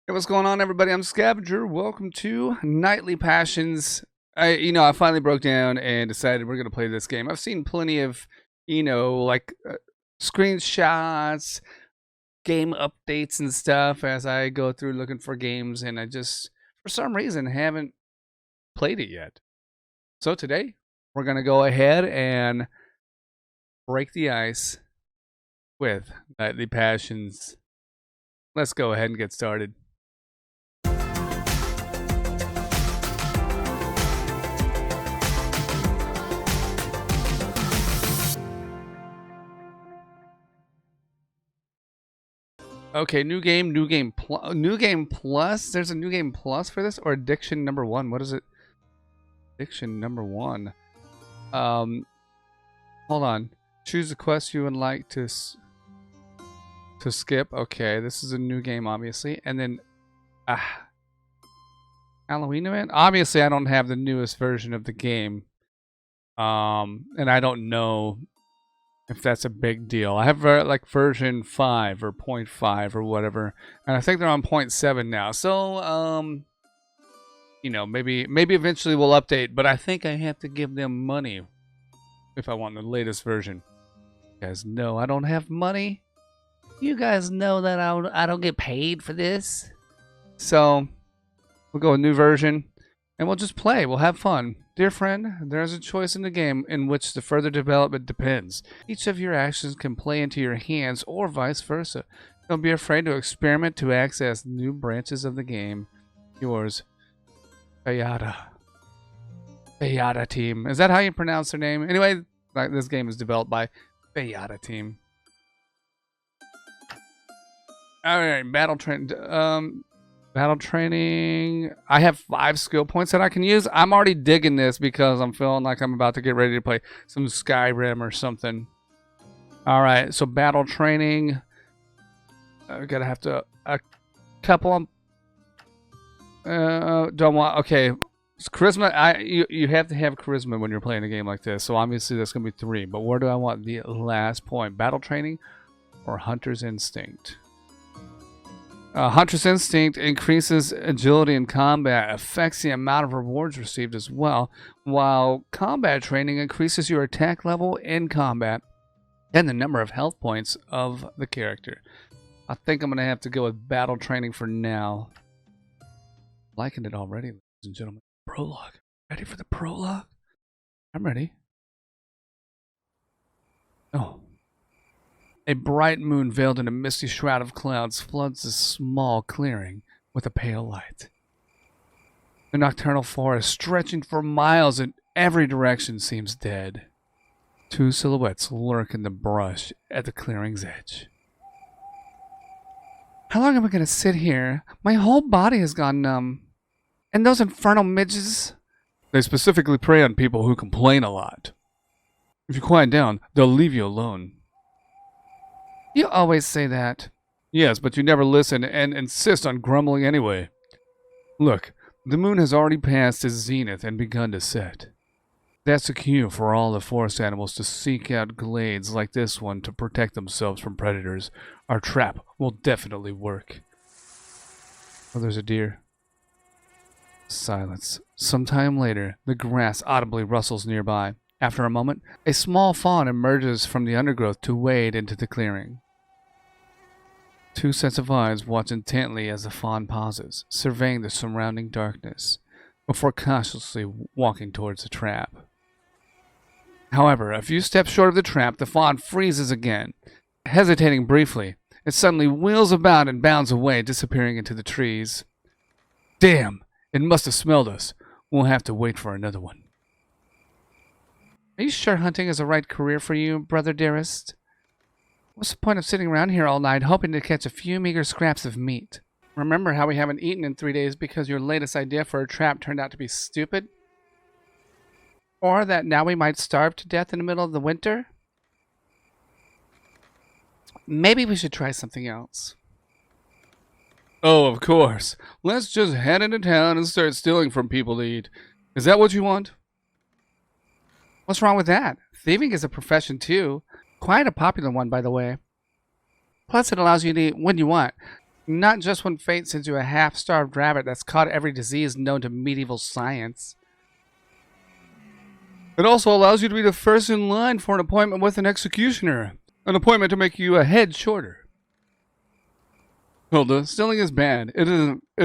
Hey, what's going on, everybody? I'm Scavenger. Welcome to Nightly Passions. I finally broke down and decided we're gonna play this game. I've seen plenty of, screenshots, game updates, and stuff as I go through looking for games, and I just, for some reason, haven't played it yet. So today, we're gonna go ahead and break the ice with Nightly Passions. Let's go ahead and get started. Okay, new game plus. There's a new game plus for this, or addiction number 1. What is it? Addiction number 1. Hold on. Choose the quest you would like to skip. Okay, this is a new game, obviously, and then Halloween event. Obviously, I don't have the newest version of the game, and I don't know if that's a big deal. I have like version 5 or 0.5 or whatever, and I think they're on 0.7 now. So, maybe eventually we'll update, but I think I have to give them money if I want the latest version. You guys know I don't have money. You guys know that I don't get paid for this. So, we'll go with new version, and we'll just play. We'll have fun. Dear friend, there is a choice in the game in which the further development depends. Each of your actions can play into your hands or vice versa. Don't be afraid to experiment to access new branches of the game. Yours, Bayada. Bayada team. Is that how you pronounce their name? Anyway, this game is developed by Bayada team. Alright, battle training. I have 5 skill points that I can use. I'm already digging this because I'm feeling like I'm about to get ready to play some Skyrim or something. Alright, so battle training. I gotta have to a couple of don't want okay. Charisma, you have to have charisma when you're playing a game like this. So obviously that's gonna be 3. But where do I want the last point? Battle training or hunter's instinct? Hunter's Instinct increases agility in combat, affects the amount of rewards received as well, while combat training increases your attack level in combat and the number of health points of the character. I think I'm going to have to go with battle training for now. Liking it already, ladies and gentlemen. Prologue. Ready for the prologue? I'm ready. Oh. A bright moon veiled in a misty shroud of clouds floods a small clearing with a pale light. The nocturnal forest, stretching for miles in every direction, seems dead. 2 silhouettes lurk in the brush at the clearing's edge. How long am I going to sit here? My whole body has gone numb. And those infernal midges? They specifically prey on people who complain a lot. If you quiet down, they'll leave you alone. You always say that. Yes, but you never listen and insist on grumbling anyway. Look, the moon has already passed its zenith and begun to set. That's a cue for all the forest animals to seek out glades like this one to protect themselves from predators. Our trap will definitely work. Oh, there's a deer. Silence. Some time later, the grass audibly rustles nearby. After a moment, a small fawn emerges from the undergrowth to wade into the clearing. 2 sets of eyes watch intently as the fawn pauses, surveying the surrounding darkness, before cautiously walking towards the trap. However, a few steps short of the trap, the fawn freezes again. Hesitating briefly, it suddenly wheels about and bounds away, disappearing into the trees. Damn! It must have smelled us. We'll have to wait for another one. Are you sure hunting is the right career for you, brother dearest? What's the point of sitting around here all night hoping to catch a few meager scraps of meat? Remember how we haven't eaten in 3 days because your latest idea for a trap turned out to be stupid? Or that now we might starve to death in the middle of the winter? Maybe we should try something else. Oh, of course. Let's just head into town and start stealing from people to eat. Is that what you want? What's wrong with that? Thieving is a profession too. Quite a popular one, by the way. Plus, it allows you to eat when you want. Not just when fate sends you a half-starved rabbit that's caught every disease known to medieval science. It also allows you to be the first in line for an appointment with an executioner. An appointment to make you a head shorter. Hilda, stealing is bad. It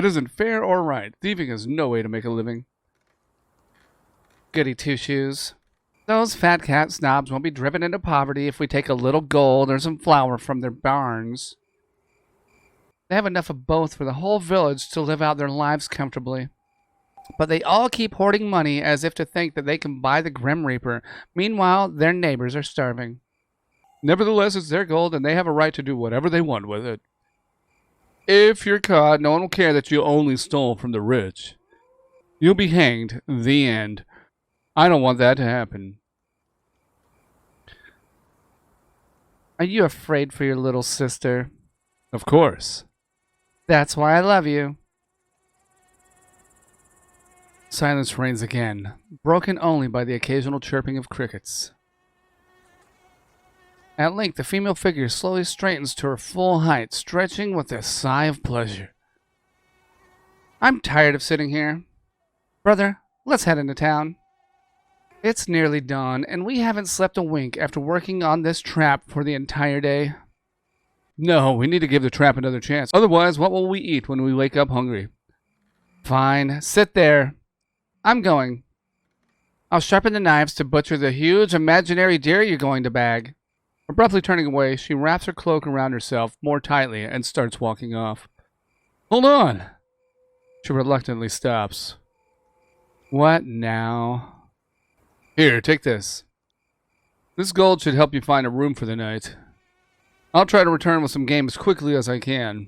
isn't fair or right. Thieving is no way to make a living. Goody two-shoes. Those fat cat snobs won't be driven into poverty if we take a little gold or some flour from their barns. They have enough of both for the whole village to live out their lives comfortably. But they all keep hoarding money as if to think that they can buy the Grim Reaper. Meanwhile, their neighbors are starving. Nevertheless, it's their gold and they have a right to do whatever they want with it. If you're caught, no one will care that you only stole from the rich. You'll be hanged. The end. I don't want that to happen. Are you afraid for your little sister? Of course. That's why I love you. Silence reigns again, broken only by the occasional chirping of crickets. At length, the female figure slowly straightens to her full height, stretching with a sigh of pleasure. I'm tired of sitting here. Brother, let's head into town. It's nearly dawn, and we haven't slept a wink after working on this trap for the entire day. No, we need to give the trap another chance. Otherwise, what will we eat when we wake up hungry? Fine, sit there. I'm going. I'll sharpen the knives to butcher the huge imaginary deer you're going to bag. Abruptly turning away, she wraps her cloak around herself more tightly and starts walking off. Hold on! She reluctantly stops. What now? Here, take this. This gold should help you find a room for the night. I'll try to return with some game as quickly as I can.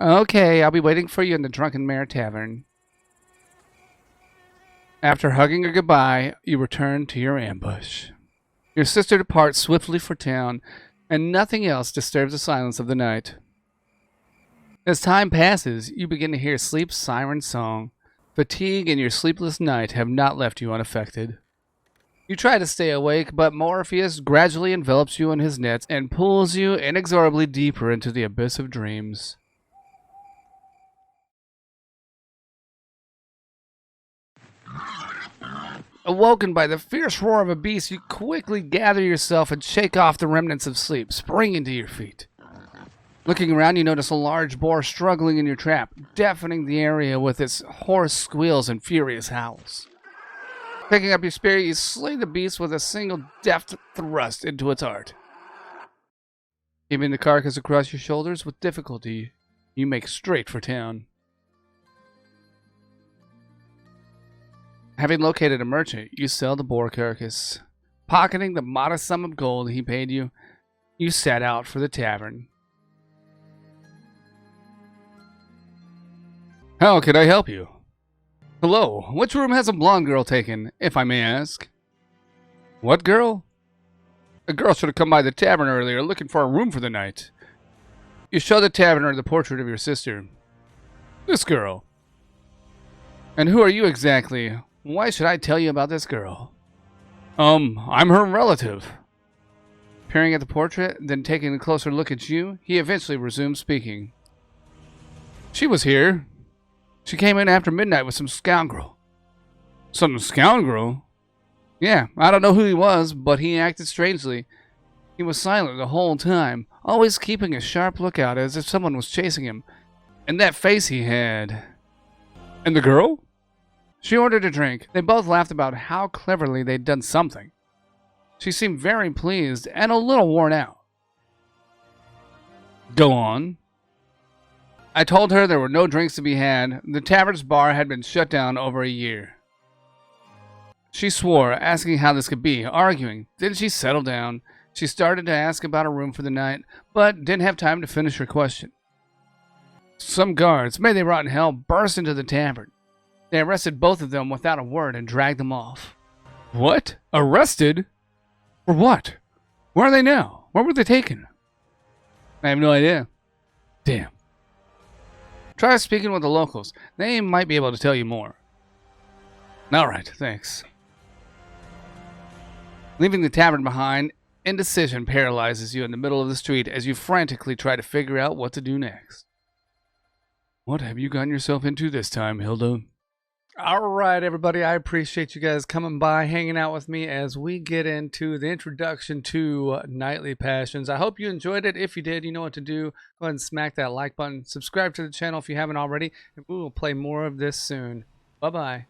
Okay, I'll be waiting for you in the Drunken Mare Tavern. After hugging her goodbye, you return to your ambush. Your sister departs swiftly for town, and nothing else disturbs the silence of the night. As time passes, you begin to hear sleep's siren song. Fatigue and your sleepless night have not left you unaffected. You try to stay awake, but Morpheus gradually envelops you in his nets and pulls you inexorably deeper into the abyss of dreams. Awoken by the fierce roar of a beast, you quickly gather yourself and shake off the remnants of sleep, springing to your feet. Looking around, you notice a large boar struggling in your trap, deafening the area with its hoarse squeals and furious howls. Picking up your spear, you slay the beast with a single deft thrust into its heart. Keeping the carcass across your shoulders with difficulty, you make straight for town. Having located a merchant, you sell the boar carcass. Pocketing the modest sum of gold he paid you, you set out for the tavern. How can I help you? Hello, which room has a blonde girl taken, if I may ask? What girl? A girl should have come by the tavern earlier looking for a room for the night. You show the taverner the portrait of your sister. This girl. And who are you exactly? Why should I tell you about this girl? I'm her relative. Peering at the portrait, then taking a closer look at you, he eventually resumed speaking. She was here. She came in after midnight with some scoundrel. Some scoundrel? Yeah, I don't know who he was, but he acted strangely. He was silent the whole time, always keeping a sharp lookout as if someone was chasing him. And that face he had. And the girl? She ordered a drink. They both laughed about how cleverly they'd done something. She seemed very pleased and a little worn out. Go on. I told her there were no drinks to be had. The tavern's bar had been shut down over a year. She swore, asking how this could be, arguing. Then she settled down. She started to ask about a room for the night, but didn't have time to finish her question. Some guards, may they rot in hell, burst into the tavern. They arrested both of them without a word and dragged them off. What? Arrested? For what? Where are they now? Where were they taken? I have no idea. Damn. Try speaking with the locals. They might be able to tell you more. All right, thanks. Leaving the tavern behind, indecision paralyzes you in the middle of the street as you frantically try to figure out what to do next. What have you gotten yourself into this time, Hilda? All right, everybody. I appreciate you guys coming by, hanging out with me as we get into the introduction to Nightly Passions. I hope you enjoyed it. If you did, you know what to do. Go ahead and smack that like button. Subscribe to the channel if you haven't already, and we will play more of this soon. Bye-bye.